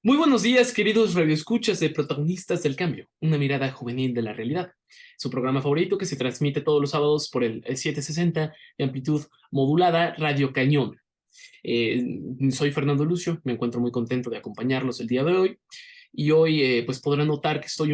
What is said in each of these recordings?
Muy buenos días, queridos radioescuchas de Protagonistas del Cambio, una mirada juvenil de la realidad. Su programa favorito que se transmite todos los sábados por el 760 de amplitud modulada Radio Cañón. Soy Fernando Lucio, me encuentro muy contento de acompañarlos el día de hoy y hoy pues podrán notar que estoy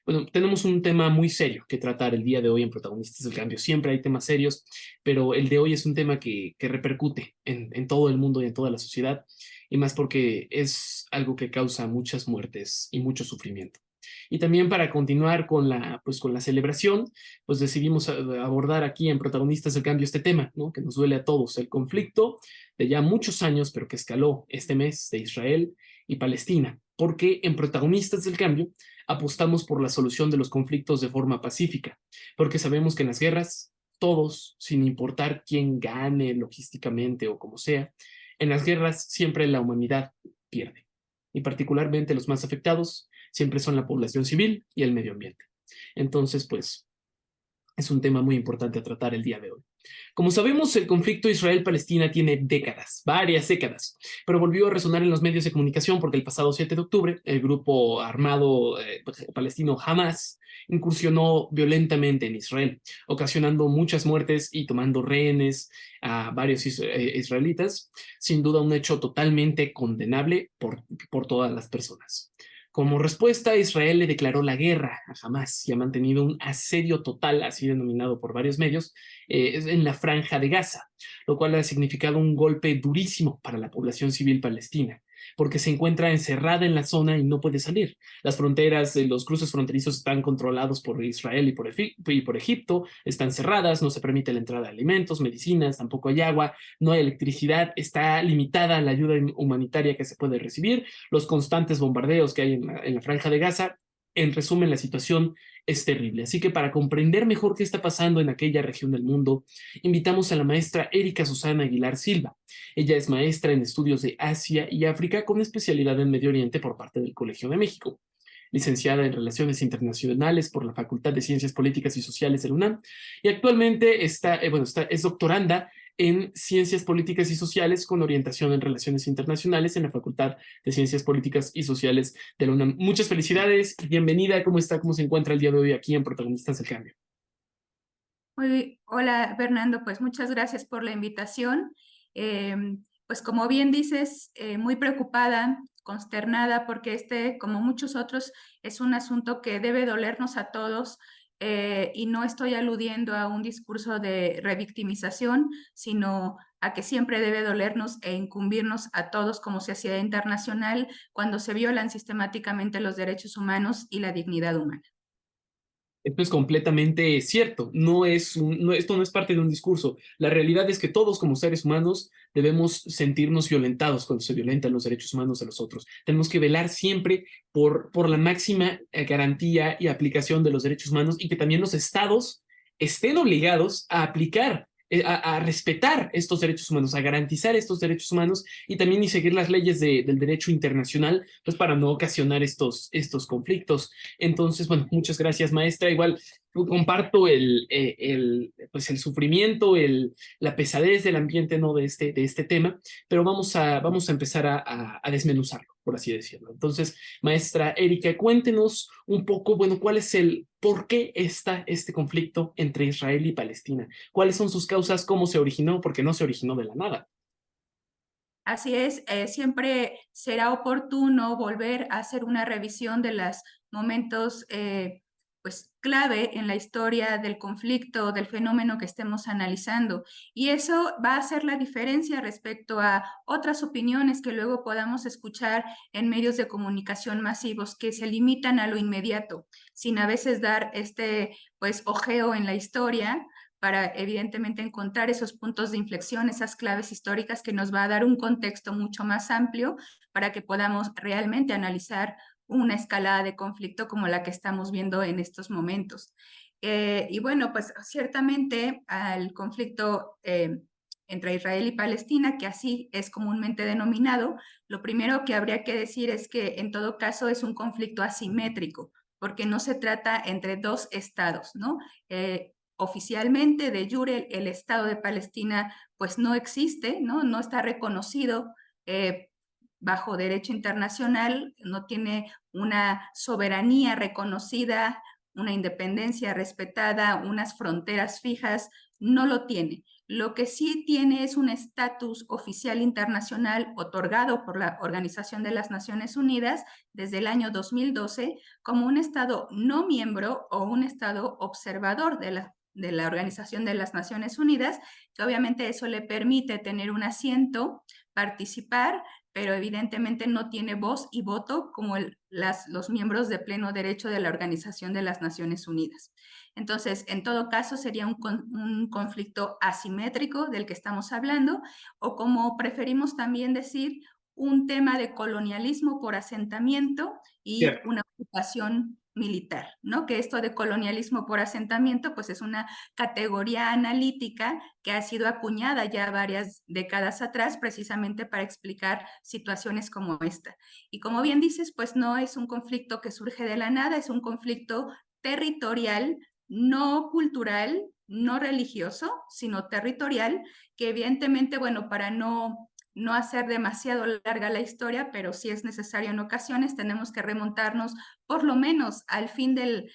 bueno, tenemos un tema muy serio que tratar el día de hoy en Protagonistas del Cambio. Siempre hay temas serios, pero el de hoy es un tema que repercute en todo el mundo y en toda la sociedad, y más porque es algo que causa muchas muertes y mucho sufrimiento. Y también para continuar con con la celebración, pues decidimos abordar aquí en Protagonistas del Cambio este tema, ¿no? Que nos duele a todos, el conflicto de ya muchos años, pero que escaló este mes de Israel y Palestina, porque en Protagonistas del Cambio apostamos por la solución de los conflictos de forma pacífica, porque sabemos que en las guerras, todos, sin importar quién gane logísticamente o como sea, en las guerras siempre la humanidad pierde, y particularmente los más afectados siempre son la población civil y el medio ambiente. Entonces, pues, es un tema muy importante a tratar el día de hoy. Como sabemos, el conflicto Israel-Palestina tiene décadas, varias décadas, pero volvió a resonar en los medios de comunicación porque el pasado 7 de octubre el grupo armado palestino Hamas incursionó violentamente en Israel, ocasionando muchas muertes y tomando rehenes a varios israelitas, sin duda un hecho totalmente condenable por todas las personas. Como respuesta, Israel le declaró la guerra a Hamas y ha mantenido un asedio total, así denominado por varios medios, en la franja de Gaza, lo cual ha significado un golpe durísimo para la población civil palestina, porque se encuentra encerrada en la zona y no puede salir. Las fronteras, los cruces fronterizos están controlados por Israel y por Egipto, están cerradas, no se permite la entrada de alimentos, medicinas, tampoco hay agua, no hay electricidad, está limitada la ayuda humanitaria que se puede recibir, los constantes bombardeos que hay en la franja de Gaza. En resumen, la situación es terrible. Así que para comprender mejor qué está pasando en aquella región del mundo, invitamos a la maestra Erika Susana Aguilar Silva. Ella es maestra en estudios de Asia y África con especialidad en Medio Oriente por parte del Colegio de México, licenciada en Relaciones Internacionales por la Facultad de Ciencias Políticas y Sociales de la UNAM, y actualmente es doctoranda en Ciencias Políticas y Sociales con orientación en Relaciones Internacionales en la Facultad de Ciencias Políticas y Sociales de la UNAM. Muchas felicidades, bienvenida, ¿cómo está? ¿Cómo se encuentra el día de hoy aquí en Protagonistas del Cambio? Hola, Fernando, pues muchas gracias por la invitación. Pues como bien dices, muy preocupada, consternada, porque este, como muchos otros, es un asunto que debe dolernos a todos, y no estoy aludiendo a un discurso de revictimización, sino a que siempre debe dolernos e incumbirnos a todos como sociedad internacional cuando se violan sistemáticamente los derechos humanos y la dignidad humana. Esto es completamente cierto, esto no es parte de un discurso. La realidad es que todos como seres humanos debemos sentirnos violentados cuando se violentan los derechos humanos de los otros. Tenemos que velar siempre por la máxima garantía y aplicación de los derechos humanos, y que también los estados estén obligados a aplicar, a respetar estos derechos humanos, a garantizar estos derechos humanos, y también y seguir las leyes del derecho internacional, pues para no ocasionar estos conflictos. Entonces, bueno, muchas gracias, maestra. Igual comparto pues el sufrimiento, la pesadez del ambiente, ¿no? De este tema, pero vamos a empezar a desmenuzarlo, por así decirlo. Entonces, maestra Erika, cuéntenos un poco, bueno, cuál es por qué está este conflicto entre Israel y Palestina. ¿Cuáles son sus causas? ¿Cómo se originó? Porque no se originó de la nada. Así es, siempre será oportuno volver a hacer una revisión de los momentos pues, clave en la historia del conflicto, del fenómeno que estemos analizando. Y eso va a hacer la diferencia respecto a otras opiniones que luego podamos escuchar en medios de comunicación masivos que se limitan a lo inmediato, sin a veces dar este pues, ojeo en la historia para evidentemente encontrar esos puntos de inflexión, esas claves históricas que nos va a dar un contexto mucho más amplio para que podamos realmente analizar una escalada de conflicto como la que estamos viendo en estos momentos. Y bueno, pues ciertamente al conflicto entre Israel y Palestina, que así es comúnmente denominado, lo primero que habría que decir es que en todo caso es un conflicto asimétrico, porque no se trata entre dos estados, ¿no? Oficialmente, de jure, el Estado de Palestina pues no existe, ¿no? No está reconocido bajo derecho internacional, no tiene una soberanía reconocida, una independencia respetada, unas fronteras fijas, no lo tiene. Lo que sí tiene es un estatus oficial internacional otorgado por la Organización de las Naciones Unidas desde el año 2012 como un Estado no miembro o un Estado observador de la Organización de las Naciones Unidas, que obviamente eso le permite tener un asiento, participar, pero evidentemente no tiene voz y voto como los miembros de pleno derecho de la Organización de las Naciones Unidas. Entonces, en todo caso, sería un conflicto asimétrico del que estamos hablando, o como preferimos también decir, un tema de colonialismo por asentamiento y Cierto. una ocupación militar, ¿no? Que esto de colonialismo por asentamiento, pues es una categoría analítica que ha sido acuñada ya varias décadas atrás precisamente para explicar situaciones como esta. Y como bien dices, pues no es un conflicto que surge de la nada, es un conflicto territorial, no cultural, no religioso, sino territorial, que evidentemente, bueno, para no hacer demasiado larga la historia, pero sí es necesario en ocasiones, tenemos que remontarnos por lo menos al fin de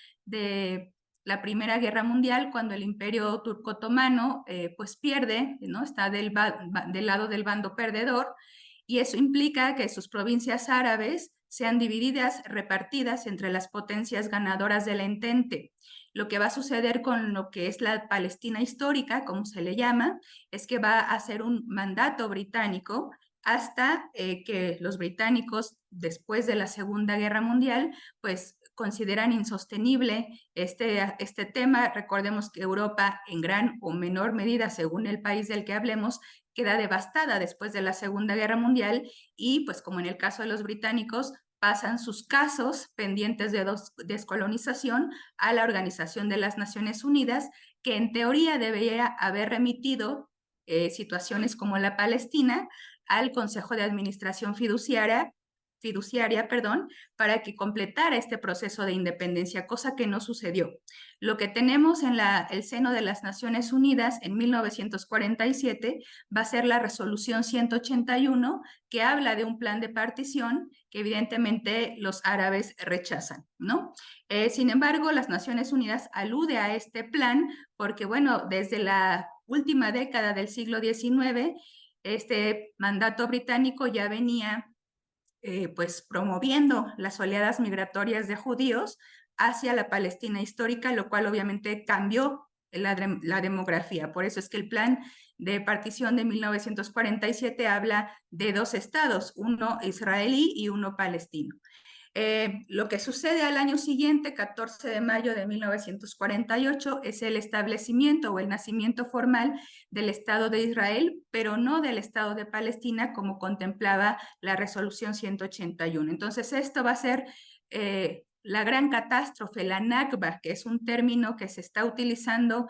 la Primera Guerra Mundial, cuando el Imperio Turco-Otomano pues pierde, ¿no? Está del lado del bando perdedor, y eso implica que sus provincias árabes sean divididas, repartidas entre las potencias ganadoras del entente. Lo que va a suceder con lo que es la Palestina histórica, como se le llama, es que va a ser un mandato británico hasta que los británicos, después de la Segunda Guerra Mundial, pues consideran insostenible este tema. Recordemos que Europa, en gran o menor medida, según el país del que hablemos, queda devastada después de la Segunda Guerra Mundial y, pues como en el caso de los británicos, pasan sus casos pendientes de descolonización a la Organización de las Naciones Unidas, que en teoría debería haber remitido situaciones como la Palestina al Consejo de Administración fiduciaria, para que completara este proceso de independencia, cosa que no sucedió. Lo que tenemos en el seno de las Naciones Unidas en 1947 va a ser la resolución 181, que habla de un plan de partición que evidentemente los árabes rechazan, ¿no? Sin embargo, las Naciones Unidas alude a este plan porque, bueno, desde la última década del siglo XIX, este mandato británico ya venía pues promoviendo las oleadas migratorias de judíos hacia la Palestina histórica, lo cual obviamente cambió la demografía. Por eso es que el plan de partición de 1947 habla de dos estados, uno israelí y uno palestino. Lo que sucede al año siguiente, 14 de mayo de 1948, es el establecimiento o el nacimiento formal del Estado de Israel, pero no del Estado de Palestina como contemplaba la resolución 181. Entonces, esto va a ser la gran catástrofe, la Nakba, que es un término que se está utilizando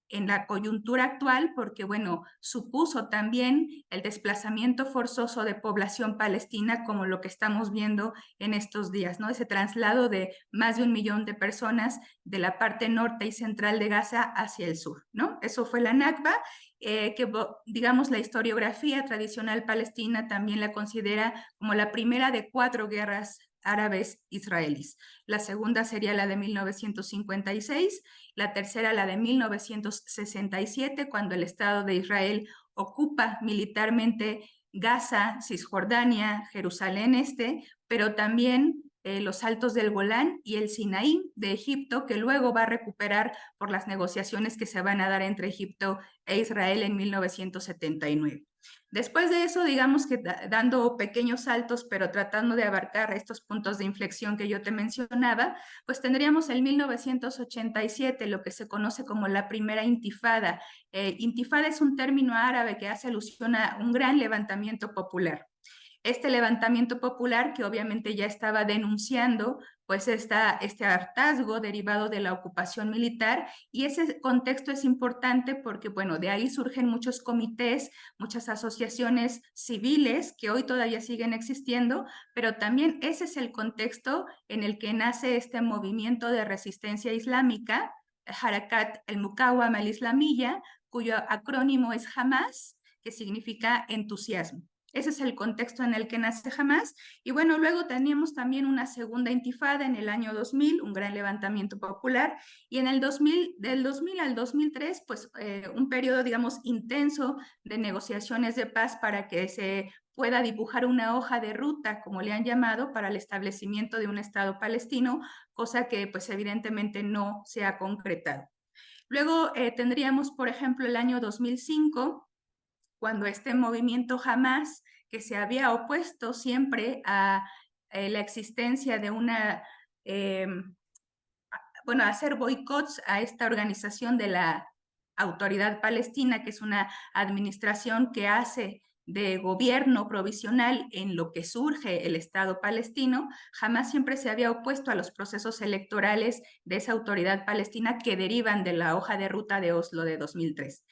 en la coyuntura actual, porque, bueno, supuso también el desplazamiento forzoso de población palestina, como lo que estamos viendo en estos días, ¿no? Ese traslado de más de 1 millón de personas de la parte norte y central de Gaza hacia el sur, ¿no? Eso fue la Nakba, que, digamos, la historiografía tradicional palestina también la considera como la primera de 4 guerras árabes israelíes. La segunda sería la de 1956, la tercera la de 1967, cuando el Estado de Israel ocupa militarmente Gaza, Cisjordania, Jerusalén Este, pero también los Altos del Golán y el Sinaí de Egipto, que luego va a recuperar por las negociaciones que se van a dar entre Egipto e Israel en 1979. Después de eso, digamos que dando pequeños saltos, pero tratando de abarcar estos puntos de inflexión que yo te mencionaba, pues tendríamos el 1987, lo que se conoce como la primera intifada. Intifada es un término árabe que hace alusión a un gran levantamiento popular. Este levantamiento popular que obviamente ya estaba denunciando pues este hartazgo derivado de la ocupación militar, y ese contexto es importante porque, bueno, de ahí surgen muchos comités, muchas asociaciones civiles que hoy todavía siguen existiendo, pero también ese es el contexto en el que nace este movimiento de resistencia islámica, Harakat el-Muqawama al-Islamiyya, cuyo acrónimo es Hamas, que significa entusiasmo. Ese es el contexto en el que nace Hamás. Y bueno, luego teníamos también una segunda intifada en el año 2000, un gran levantamiento popular, y en el 2000, del 2000 al 2003, pues un periodo, digamos, intenso de negociaciones de paz para que se pueda dibujar una hoja de ruta, como le han llamado, para el establecimiento de un Estado palestino, cosa que pues evidentemente no se ha concretado. Luego tendríamos, por ejemplo, el año 2005, cuando este movimiento Hamás, que se había opuesto siempre a la existencia de una, bueno, hacer boicots a esta organización de la Autoridad Palestina, que es una administración que hace de gobierno provisional en lo que surge el Estado palestino, jamás siempre se había opuesto a los procesos electorales de esa autoridad palestina que derivan de la hoja de ruta de Oslo de 2003.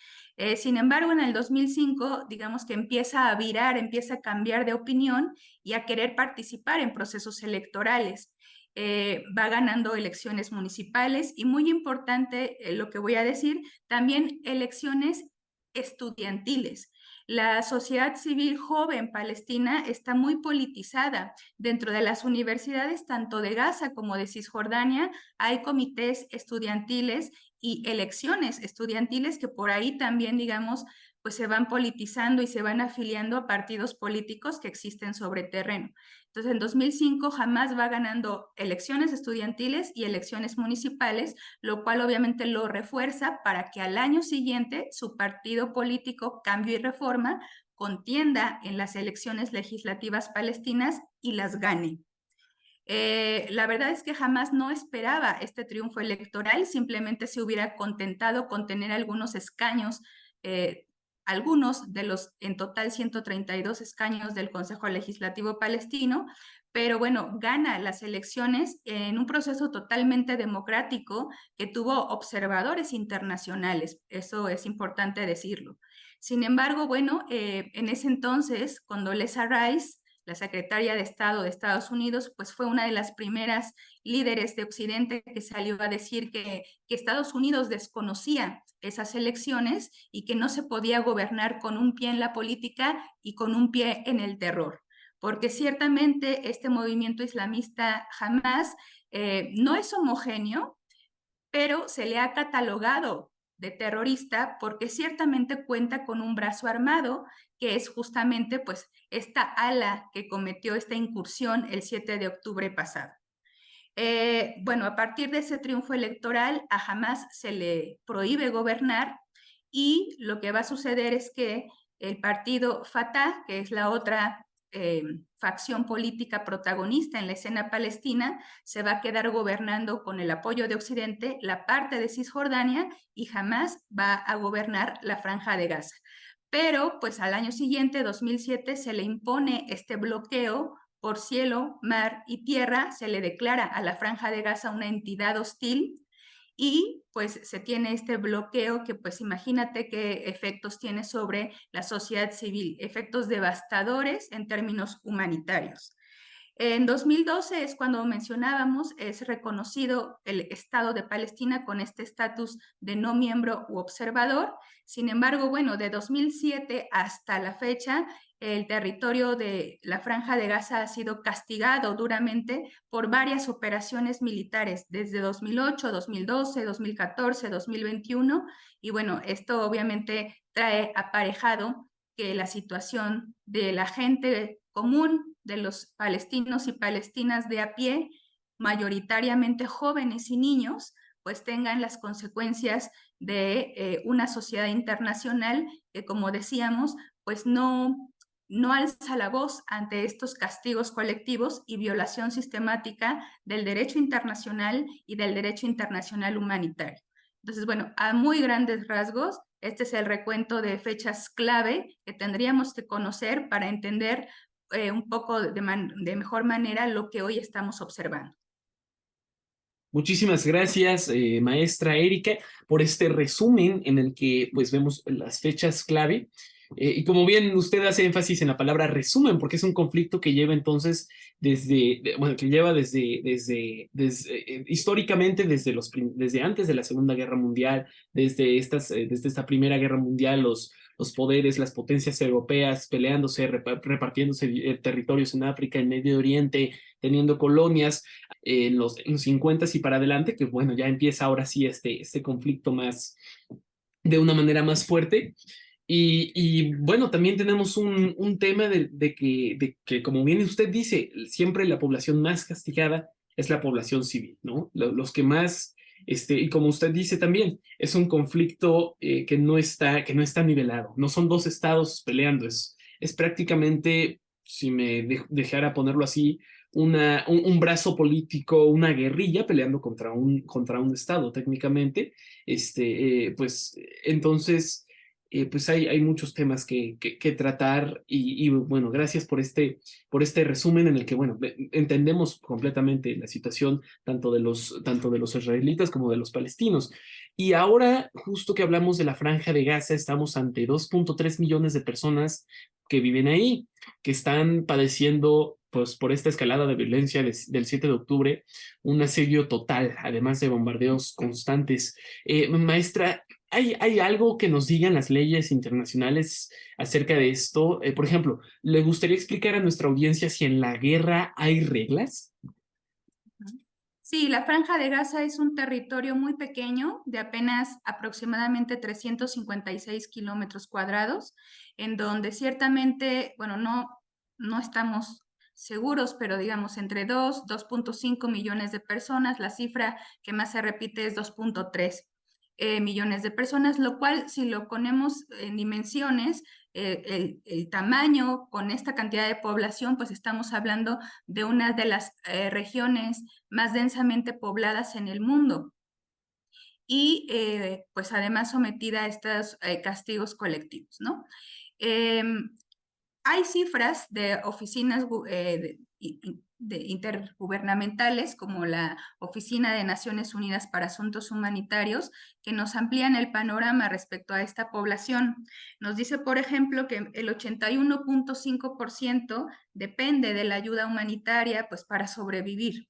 Sin embargo, en el 2005, digamos que empieza a virar, empieza a cambiar de opinión y a querer participar en procesos electorales. Va ganando elecciones municipales y muy importante lo que voy a decir, también elecciones estudiantiles. La sociedad civil joven palestina está muy politizada. Dentro de las universidades, tanto de Gaza como de Cisjordania, hay comités estudiantiles y elecciones estudiantiles que por ahí también, digamos, pues se van politizando y se van afiliando a partidos políticos que existen sobre terreno. Entonces, en 2005 Hamás va ganando elecciones estudiantiles y elecciones municipales, lo cual obviamente lo refuerza para que al año siguiente su partido político Cambio y Reforma contienda en las elecciones legislativas palestinas y las gane. La verdad es que jamás no esperaba este triunfo electoral, simplemente se hubiera contentado con tener algunos escaños, algunos de los en total 132 escaños del Consejo Legislativo Palestino, pero bueno, gana las elecciones en un proceso totalmente democrático que tuvo observadores internacionales, eso es importante decirlo. Sin embargo, bueno, en ese entonces, Condoleezza Rice, la secretaria de Estado de Estados Unidos, pues fue una de las primeras líderes de Occidente que salió a decir que Estados Unidos desconocía esas elecciones y que no se podía gobernar con un pie en la política y con un pie en el terror. Porque ciertamente este movimiento islamista Hamás no es homogéneo, pero se le ha catalogado de terrorista porque ciertamente cuenta con un brazo armado, que es justamente pues esta ala que cometió esta incursión el 7 de octubre pasado. Bueno, a partir de ese triunfo electoral a Hamás se le prohíbe gobernar y lo que va a suceder es que el partido Fatah, que es la otra facción política protagonista en la escena palestina, se va a quedar gobernando con el apoyo de Occidente la parte de Cisjordania y jamás va a gobernar la Franja de Gaza. Pero pues al año siguiente, 2007, se le impone este bloqueo por cielo, mar y tierra, se le declara a la Franja de Gaza una entidad hostil y pues se tiene este bloqueo que pues imagínate qué efectos tiene sobre la sociedad civil, efectos devastadores en términos humanitarios. En 2012 es cuando mencionábamos, es reconocido el Estado de Palestina con este estatus de no miembro u observador. Sin embargo, bueno, de 2007 hasta la fecha, el territorio de la Franja de Gaza ha sido castigado duramente por varias operaciones militares desde 2008, 2012, 2014, 2021. Y bueno, esto obviamente trae aparejado que la situación de la gente común, de los palestinos y palestinas de a pie, mayoritariamente jóvenes y niños, pues tengan las consecuencias de una sociedad internacional que, como decíamos, pues no alza la voz ante estos castigos colectivos y violación sistemática del derecho internacional y del derecho internacional humanitario. Entonces, bueno, a muy grandes rasgos, este es el recuento de fechas clave que tendríamos que conocer para entender un poco de mejor manera lo que hoy estamos observando. Muchísimas gracias, maestra Erika, por este resumen en el que pues vemos las fechas clave. Y como bien usted hace énfasis en la palabra resumen, porque es un conflicto que lleva entonces bueno, que lleva históricamente desde antes de la Segunda Guerra Mundial, desde esta Primera Guerra Mundial, los los poderes, las potencias europeas peleándose, repartiéndose territorios en África, en Medio Oriente, teniendo colonias en los 50 y para adelante, que bueno, ya empieza ahora sí este conflicto más de una manera más fuerte. Y bueno, también tenemos un tema de que, como bien usted dice, siempre la población más castigada es la población civil, ¿no? Los que más, y como usted dice también, es un conflicto que no está nivelado, no son dos estados peleando, es prácticamente, si me dejara ponerlo así, un brazo político, una guerrilla peleando contra un estado técnicamente, pues entonces pues hay muchos temas que tratar y, bueno, gracias por este resumen en el que, bueno, entendemos completamente la situación tanto de los israelitas como de los palestinos. Y ahora, justo que hablamos de la Franja de Gaza, estamos ante 2.3 millones de personas que viven ahí, que están padeciendo, pues, por esta escalada de violencia del 7 de octubre, un asedio total, además de bombardeos constantes. Maestra, ¿hay algo que nos digan las leyes internacionales acerca de esto? Por ejemplo, ¿le gustaría explicar a nuestra audiencia si en la guerra hay reglas? Sí, la Franja de Gaza es un territorio muy pequeño, de apenas aproximadamente 356 kilómetros cuadrados, en donde ciertamente, bueno, no estamos seguros, pero digamos entre 2.5 millones de personas. La cifra que más se repite es 2.3 millones de personas, lo cual, si lo ponemos en dimensiones, el tamaño con esta cantidad de población, pues estamos hablando de una de las regiones más densamente pobladas en el mundo y pues además sometida a estos castigos colectivos, ¿no? Eh, Hay cifras de oficinas de intergubernamentales como la Oficina de Naciones Unidas para Asuntos Humanitarios que nos amplían el panorama respecto a esta población. Nos dice, por ejemplo, que el 81.5% depende de la ayuda humanitaria pues, para sobrevivir.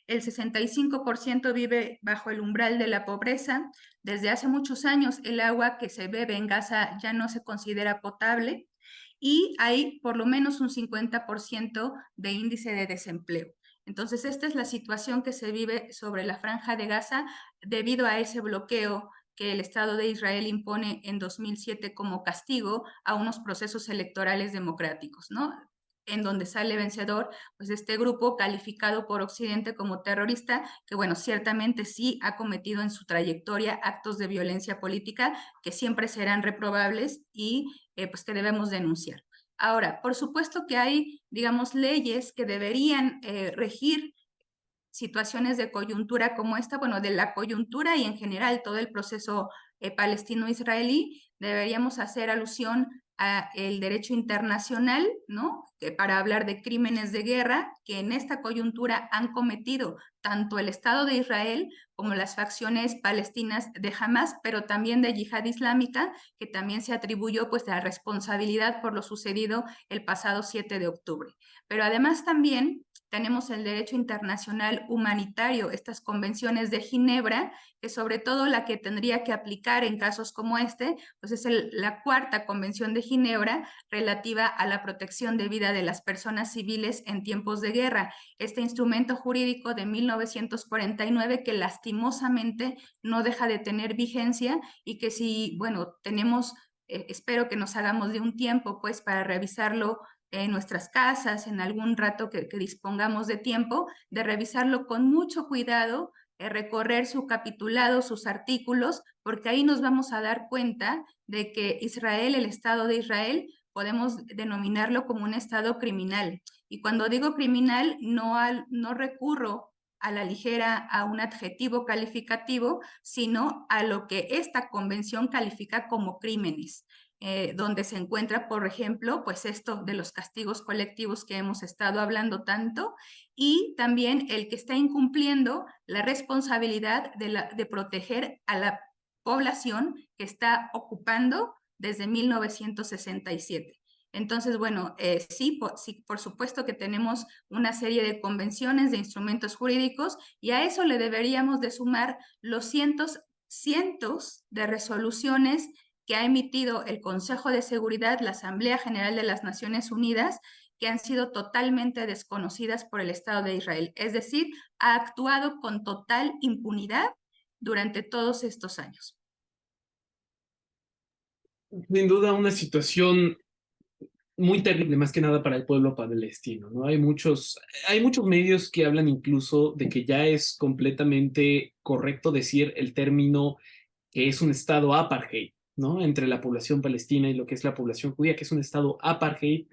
El 65% vive bajo el umbral de la pobreza. Desde hace muchos años el agua que se bebe en Gaza ya no se considera potable y hay por lo menos un 50% de índice de desempleo. Entonces, esta es la situación que se vive sobre la Franja de Gaza debido a ese bloqueo que el Estado de Israel impone en 2007 como castigo a unos procesos electorales democráticos, ¿no? En donde sale vencedor, pues este grupo calificado por Occidente como terrorista, que bueno, ciertamente sí ha cometido en su trayectoria actos de violencia política que siempre serán reprobables y pues que debemos denunciar. Ahora, por supuesto que hay, digamos, leyes que deberían regir situaciones de coyuntura como esta, bueno, de la coyuntura y en general todo el proceso palestino-israelí, deberíamos hacer alusión a el derecho internacional, ¿no? Para hablar de crímenes de guerra que en esta coyuntura han cometido tanto el Estado de Israel como las facciones palestinas de Hamas, pero también de Yihad Islámica, que también se atribuyó pues la responsabilidad por lo sucedido el pasado 7 de octubre. Pero además también tenemos el derecho internacional humanitario, estas convenciones de Ginebra, que sobre todo la que tendría que aplicar en casos como este, pues es la cuarta convención de Ginebra relativa a la protección de vida de las personas civiles en tiempos de guerra. Este instrumento jurídico de 1949 que lastimosamente no deja de tener vigencia y que si, bueno, tenemos espero que nos hagamos de un tiempo pues para revisarlo en nuestras casas, en algún rato que dispongamos de tiempo, de revisarlo con mucho cuidado, recorrer su capitulado, sus artículos, porque ahí nos vamos a dar cuenta de que Israel, el Estado de Israel, podemos denominarlo como un Estado criminal. Y cuando digo criminal, no recurro a la ligera a un adjetivo calificativo, sino a lo que esta convención califica como crímenes donde se encuentra, por ejemplo, pues esto de los castigos colectivos que hemos estado hablando tanto y también el que está incumpliendo la responsabilidad de proteger a la población que está ocupando desde 1967. Entonces, bueno, sí, por supuesto que tenemos una serie de convenciones, de instrumentos jurídicos y a eso le deberíamos de sumar los cientos de resoluciones que ha emitido el Consejo de Seguridad, la Asamblea General de las Naciones Unidas, que han sido totalmente desconocidas por el Estado de Israel. Es decir, ha actuado con total impunidad durante todos estos años. Sin duda una situación muy terrible, más que nada para el pueblo palestino, ¿no? Hay muchos medios que hablan incluso de que ya es completamente correcto decir el término que es un estado apartheid, ¿no? Entre la población palestina y lo que es la población judía, que es un estado apartheid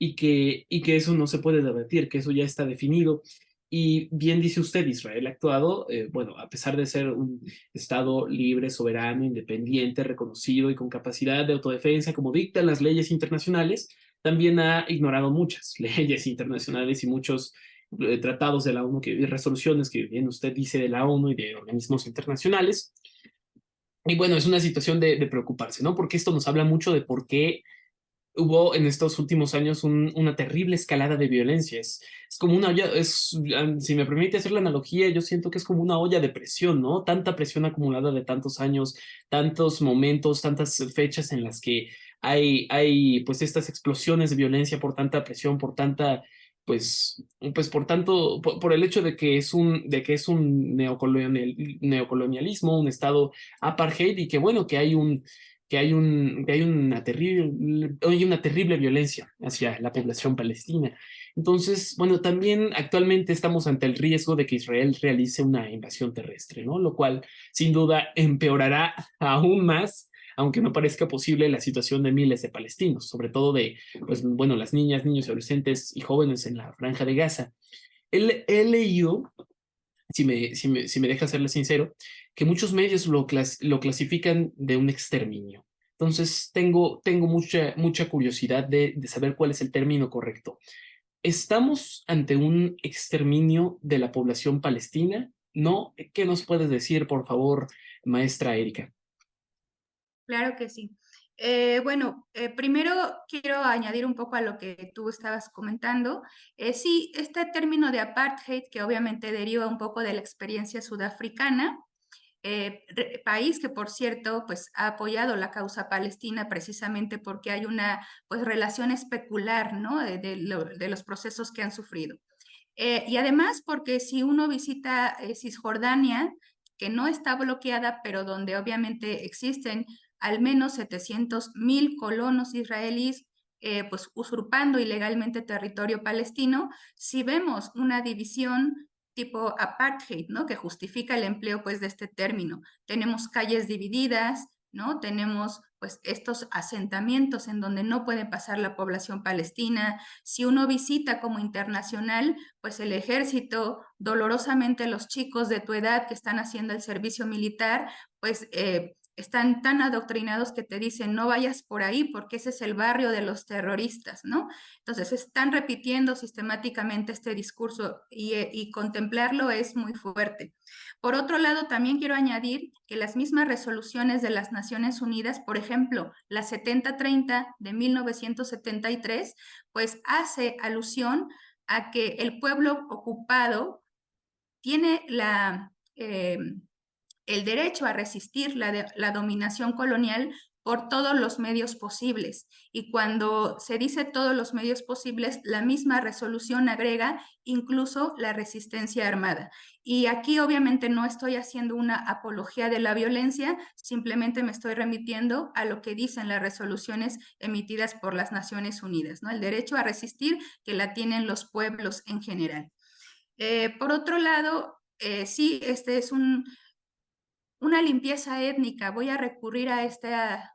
y que eso no se puede debatir, que eso ya está definido. Y bien dice usted, Israel ha actuado, bueno, a pesar de ser un estado libre, soberano, independiente, reconocido y con capacidad de autodefensa, como dictan las leyes internacionales, también ha ignorado muchas leyes internacionales y muchos tratados de la ONU y resoluciones que bien usted dice de la ONU y de organismos internacionales. Y bueno, es una situación de preocuparse, ¿no? Porque esto nos habla mucho de por qué hubo en estos últimos años una terrible escalada de violencia. Es como una olla, si me permite hacer la analogía, yo siento que es como una olla de presión, ¿no? Tanta presión acumulada de tantos años, tantos momentos, tantas fechas en las que hay pues estas explosiones de violencia por tanta presión, por tanta, pues por tanto, por el hecho de que es un neocolonialismo, un estado apartheid y que bueno, que hay una terrible violencia hacia la población palestina. Entonces, bueno, también actualmente estamos ante el riesgo de que Israel realice una invasión terrestre, ¿no? Lo cual sin duda empeorará aún más, aunque no parezca posible, la situación de miles de palestinos, sobre todo de, pues, bueno, las niñas, niños, adolescentes y jóvenes en la Franja de Gaza. He leído, si me deja serle sincero, que muchos medios lo clasifican de un exterminio. Entonces, tengo mucha curiosidad de saber cuál es el término correcto. ¿Estamos ante un exterminio de la población palestina? ¿No? ¿Qué nos puedes decir, por favor, maestra Erika? Claro que sí. Bueno, primero quiero añadir un poco a lo que tú estabas comentando. Sí, este término de apartheid, que obviamente deriva un poco de la experiencia sudafricana, país que por cierto pues ha apoyado la causa palestina precisamente porque hay una pues relación especular, ¿no? De los procesos que han sufrido. Y además porque si uno visita Cisjordania, que no está bloqueada, pero donde obviamente existen al menos 700,000 colonos israelíes, pues usurpando ilegalmente territorio palestino, si vemos una división tipo apartheid, ¿no? Que justifica el empleo pues de este término. Tenemos calles divididas, ¿no? Tenemos pues estos asentamientos en donde no puede pasar la población palestina. Si uno visita como internacional, pues el ejército, dolorosamente los chicos de tu edad que están haciendo el servicio militar, pues están tan adoctrinados que te dicen no vayas por ahí porque ese es el barrio de los terroristas, ¿no? Entonces están repitiendo sistemáticamente este discurso y contemplarlo es muy fuerte. Por otro lado, también quiero añadir que las mismas resoluciones de las Naciones Unidas, por ejemplo, la 7030 de 1973, pues hace alusión a que el pueblo ocupado tiene el derecho a resistir la dominación colonial por todos los medios posibles. Y cuando se dice todos los medios posibles, la misma resolución agrega incluso la resistencia armada. Y aquí obviamente no estoy haciendo una apología de la violencia, simplemente me estoy remitiendo a lo que dicen las resoluciones emitidas por las Naciones Unidas, ¿no? El derecho a resistir que la tienen los pueblos en general. Por otro lado, sí, este es una limpieza étnica. Voy a recurrir a esta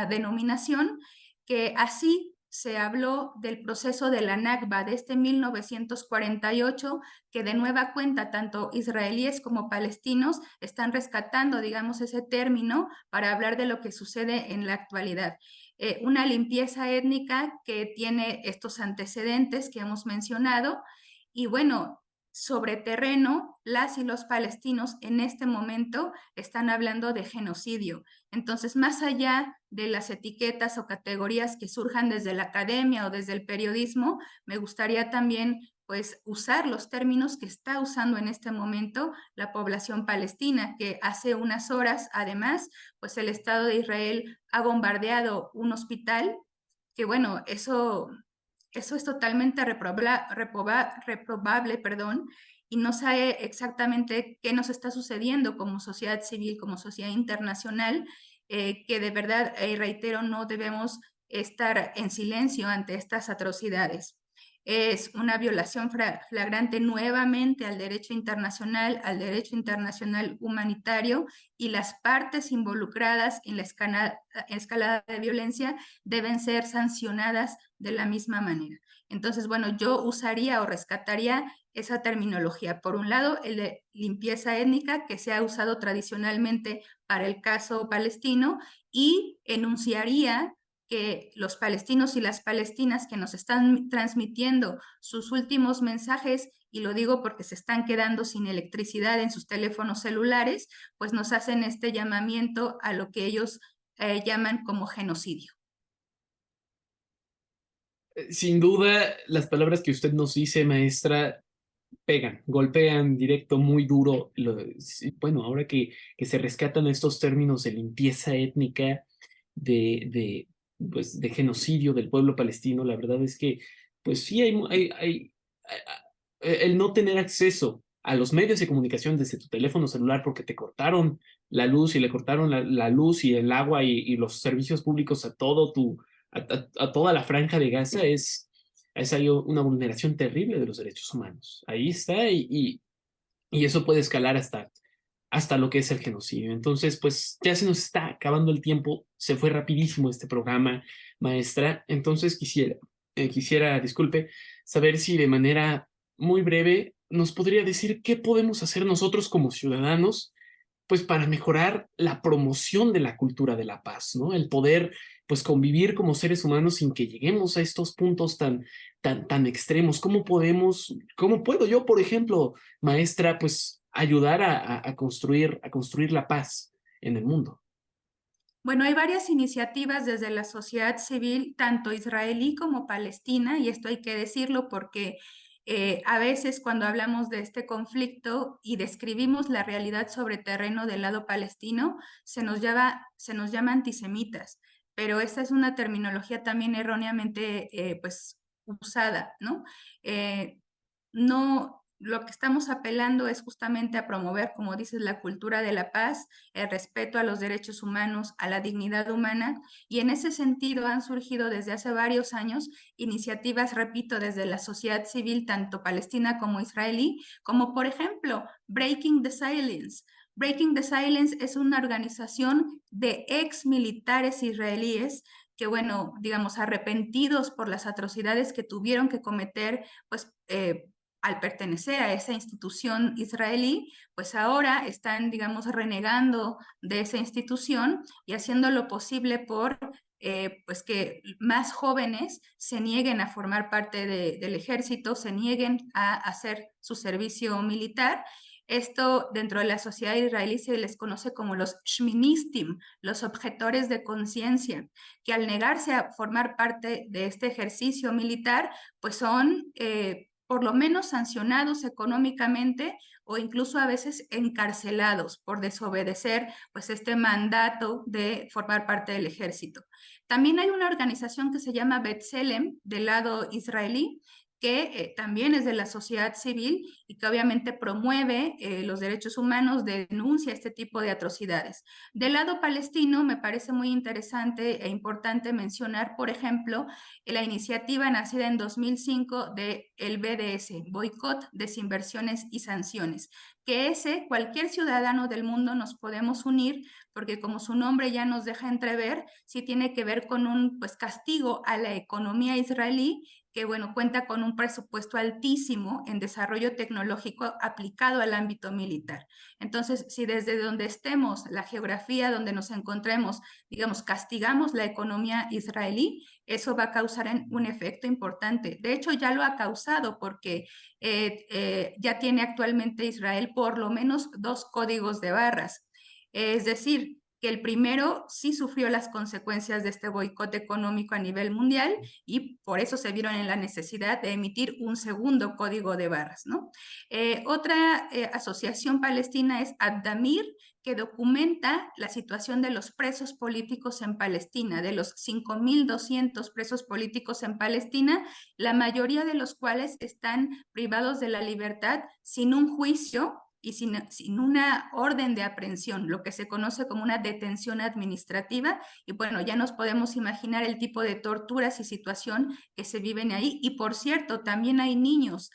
denominación, que así se habló del proceso de la Nakba de 1948, que de nueva cuenta tanto israelíes como palestinos están rescatando, digamos, ese término para hablar de lo que sucede en la actualidad. Una limpieza étnica que tiene estos antecedentes que hemos mencionado y bueno, sobre terreno, las y los palestinos en este momento están hablando de genocidio. Entonces, más allá de las etiquetas o categorías que surjan desde la academia o desde el periodismo, me gustaría también pues usar los términos que está usando en este momento la población palestina, que hace unas horas, además, pues el Estado de Israel ha bombardeado un hospital, que bueno, eso es totalmente reprobable, perdón, y no sabe exactamente qué nos está sucediendo como sociedad civil, como sociedad internacional, que de verdad, reitero, no debemos estar en silencio ante estas atrocidades. Es una violación flagrante nuevamente al derecho internacional humanitario, y las partes involucradas en la escalada de violencia deben ser sancionadas de la misma manera. Entonces, bueno, yo usaría o rescataría esa terminología. Por un lado, el de limpieza étnica, que se ha usado tradicionalmente para el caso palestino, y enunciaría que los palestinos y las palestinas que nos están transmitiendo sus últimos mensajes, y lo digo porque se están quedando sin electricidad en sus teléfonos celulares, pues nos hacen este llamamiento a lo que ellos llaman como genocidio. Sin duda, las palabras que usted nos dice, maestra, pegan, golpean directo, muy duro. Bueno, ahora que se rescatan estos términos de limpieza étnica, de, pues, de genocidio del pueblo palestino, la verdad es que, pues sí, el no tener acceso a los medios de comunicación desde tu teléfono celular porque te cortaron la luz y le cortaron la luz y el agua y los servicios públicos a a toda la franja de Gaza es ahí una vulneración terrible de los derechos humanos. Ahí está y eso puede escalar hasta lo que es el genocidio. Entonces, pues ya se nos está acabando el tiempo, se fue rapidísimo este programa, maestra. Entonces quisiera, disculpe, saber si de manera muy breve nos podría decir qué podemos hacer nosotros como ciudadanos, pues para mejorar la promoción de la cultura de la paz, ¿no? El poder, pues convivir como seres humanos sin que lleguemos a estos puntos tan extremos. Cómo puedo yo, por ejemplo, maestra, pues ayudar a construir la paz en el mundo? Bueno, hay varias iniciativas desde la sociedad civil, tanto israelí como palestina, y esto hay que decirlo porque a veces cuando hablamos de este conflicto y describimos la realidad sobre terreno del lado palestino, se nos llama antisemitas, pero esta es una terminología también erróneamente pues usada, ¿no? No, lo que estamos apelando es justamente a promover, como dices, la cultura de la paz, el respeto a los derechos humanos, a la dignidad humana, y en ese sentido han surgido desde hace varios años iniciativas, repito, desde la sociedad civil, tanto palestina como israelí, como por ejemplo Breaking the Silence. Breaking the Silence es una organización de ex militares israelíes que, bueno, digamos, arrepentidos por las atrocidades que tuvieron que cometer, pues al pertenecer a esa institución israelí, pues ahora están, digamos, renegando de esa institución y haciendo lo posible por pues que más jóvenes se nieguen a formar parte del ejército, se nieguen a hacer su servicio militar. Esto dentro de la sociedad israelí se les conoce como los shministim, los objetores de conciencia, que al negarse a formar parte de este ejercicio militar, pues son por lo menos sancionados económicamente o incluso a veces encarcelados por desobedecer pues este mandato de formar parte del ejército. También hay una organización que se llama B'Tselem del lado israelí, que también es de la sociedad civil y que obviamente promueve los derechos humanos, denuncia este tipo de atrocidades. Del lado palestino me parece muy interesante e importante mencionar, por ejemplo, la iniciativa nacida en 2005 de el BDS, Boicot, Desinversiones y Sanciones, que cualquier ciudadano del mundo nos podemos unir, porque como su nombre ya nos deja entrever, sí tiene que ver con un pues, castigo a la economía israelí, que bueno, cuenta con un presupuesto altísimo en desarrollo tecnológico aplicado al ámbito militar. Entonces, si desde donde estemos, la geografía donde nos encontremos, digamos, castigamos la economía israelí, eso va a causar un efecto importante. De hecho, ya lo ha causado porque ya tiene actualmente Israel por lo menos 2 códigos de barras. Es decir, que el primero sí sufrió las consecuencias de este boicot económico a nivel mundial y por eso se vieron en la necesidad de emitir un segundo código de barras, ¿no? Otra asociación palestina es Ad-Damir, que documenta la situación de los presos políticos en Palestina, de los 5.200 presos políticos en Palestina, la mayoría de los cuales están privados de la libertad sin un juicio y sin una orden de aprehensión, lo que se conoce como una detención administrativa. Y bueno, ya nos podemos imaginar el tipo de torturas y situación que se viven ahí. Y por cierto, también hay niños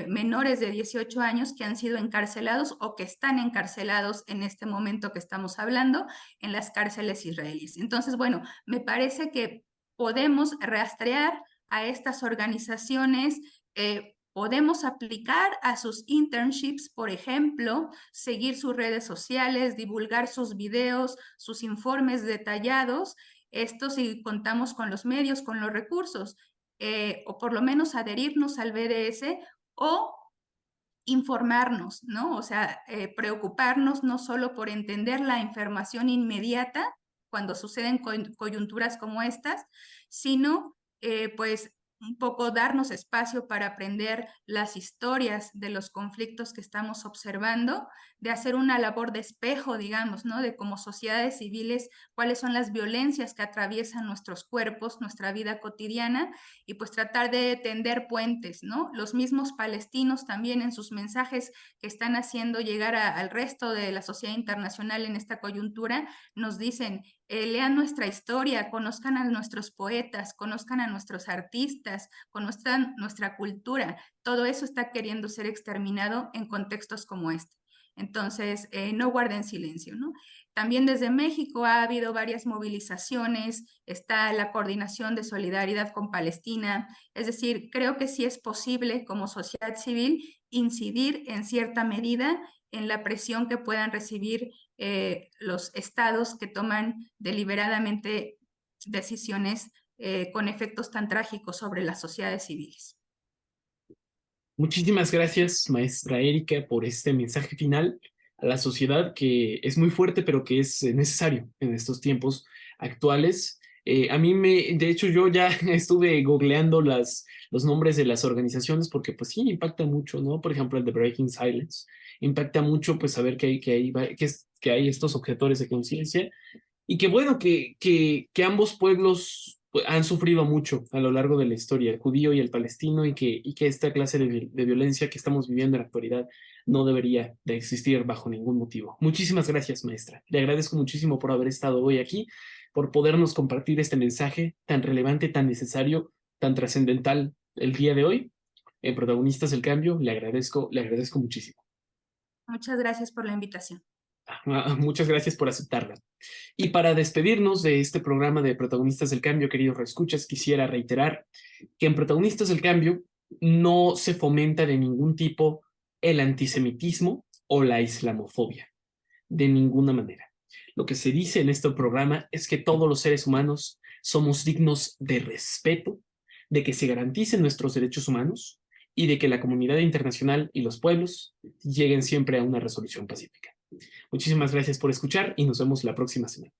menores de 18 años que han sido encarcelados o que están encarcelados en este momento que estamos hablando en las cárceles israelíes. Entonces, bueno, me parece que podemos rastrear a estas organizaciones, podemos aplicar a sus internships, por ejemplo, seguir sus redes sociales, divulgar sus videos, sus informes detallados, esto si contamos con los medios, con los recursos, o por lo menos adherirnos al BDS o informarnos, ¿no? O sea, preocuparnos no solo por entender la información inmediata cuando suceden coyunturas como estas, sino pues un poco darnos espacio para aprender las historias de los conflictos que estamos observando, de hacer una labor de espejo, digamos, ¿no? De como sociedades civiles, cuáles son las violencias que atraviesan nuestros cuerpos, nuestra vida cotidiana, y pues tratar de tender puentes, ¿no? Los mismos palestinos también en sus mensajes que están haciendo llegar al resto de la sociedad internacional en esta coyuntura, nos dicen, lean nuestra historia, conozcan a nuestros poetas, conozcan a nuestros artistas, conozcan nuestra cultura. Todo eso está queriendo ser exterminado en contextos como este. Entonces, no guarden silencio, ¿no? También desde México ha habido varias movilizaciones, está la coordinación de solidaridad con Palestina, es decir, creo que sí es posible como sociedad civil incidir en cierta medida en la presión que puedan recibir los estados que toman deliberadamente decisiones con efectos tan trágicos sobre las sociedades civiles. Muchísimas gracias, maestra Erika, por este mensaje final a la sociedad que es muy fuerte, pero que es necesario en estos tiempos actuales. De hecho, yo ya estuve googleando los nombres de las organizaciones porque pues sí, impacta mucho, ¿no? Por ejemplo, el de Breaking Silence. Impacta mucho pues saber que hay estos objetores de conciencia y que bueno, que ambos pueblos pues, han sufrido mucho a lo largo de la historia, el judío y el palestino, y que esta clase de violencia que estamos viviendo en la actualidad no debería de existir bajo ningún motivo. Muchísimas gracias, maestra. Le agradezco muchísimo por haber estado hoy aquí, por podernos compartir este mensaje tan relevante, tan necesario, tan trascendental el día de hoy. En Protagonistas del Cambio, le agradezco muchísimo. Muchas gracias por la invitación. Muchas gracias por aceptarla. Y para despedirnos de este programa de Protagonistas del Cambio, queridos reescuchas, quisiera reiterar que en Protagonistas del Cambio no se fomenta de ningún tipo el antisemitismo o la islamofobia, de ninguna manera. Lo que se dice en este programa es que todos los seres humanos somos dignos de respeto, de que se garanticen nuestros derechos humanos y de que la comunidad internacional y los pueblos lleguen siempre a una resolución pacífica. Muchísimas gracias por escuchar y nos vemos la próxima semana.